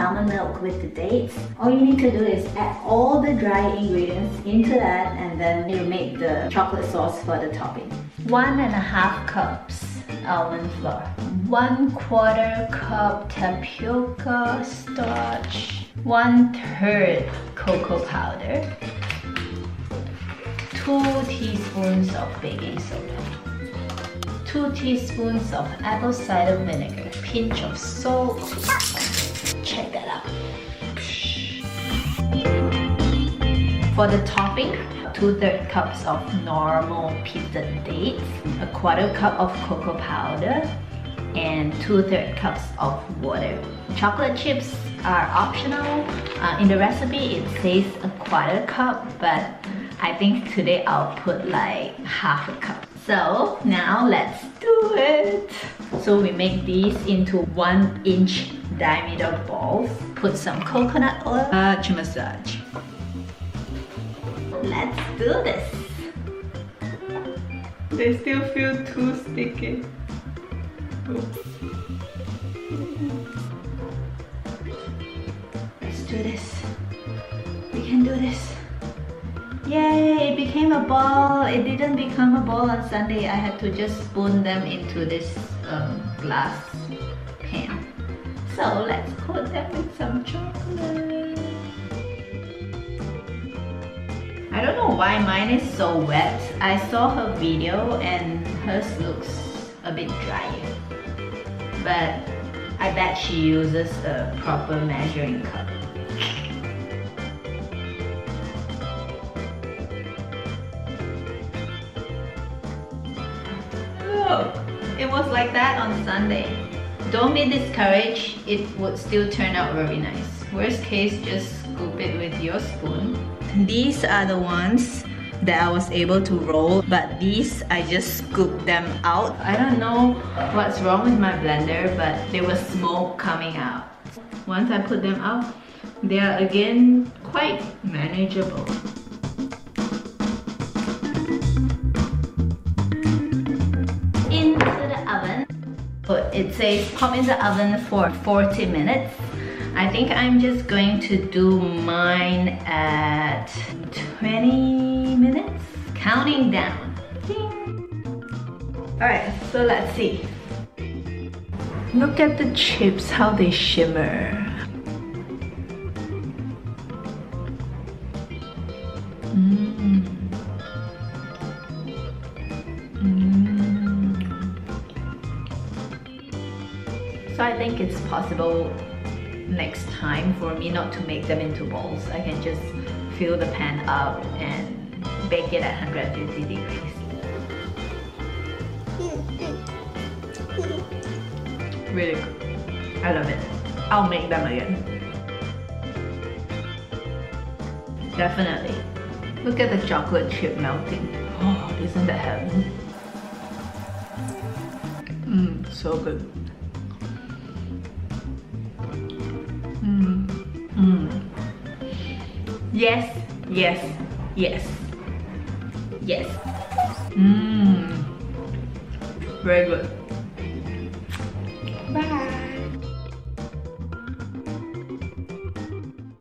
almond milk with the dates. All you need to do is add all the dry ingredients into that, and then you make the chocolate sauce for the topping. 1.5 cups almond flour, 1/4 cup tapioca starch, 1/3 cocoa powder, 2 teaspoons of baking soda, 2 teaspoons of apple cider vinegar, pinch of salt. Check that out. For the topping, 2/3 cups of normal pizza dates, 1/4 cup of cocoa powder, and 2/3 cups of water. Chocolate chips are optional. In the recipe it says 1/4 cup, but I think today I'll put like 1/2 cup. So now let's do it. So we make these into 1-inch diameter balls. Put some coconut oil. Massage. Let's do this. They still feel too sticky. Oops. Let's do this. We can do this. Yay, it became a ball. It didn't become a ball on Sunday. I had to just spoon them into this glass pan. So let's coat them with some chocolate. I don't know why mine is so wet. I saw her video and hers looks a bit drier. But I bet she uses a proper measuring cup. Look, it was like that on Sunday. Don't be discouraged, it would still turn out very nice. Worst case, just scoop it with your spoon. These are the ones that I was able to roll, but these I just scooped them out. I don't know what's wrong with my blender, but there was smoke coming out. Once I put them out, they are again quite manageable. Into the oven. It says pop in the oven for 40 minutes. I think I'm just going to do mine at 20 minutes, counting down. Alright, so let's see. Look at the chips, how they shimmer. So I think it's possible next time for me not to make them into balls. I can just fill the pan up and bake it at 150 degrees. Really good. I love it. I'll make them again. Definitely. Look at the chocolate chip melting. Oh, isn't that heaven? So good. Yes, yes, yes, yes. Very good.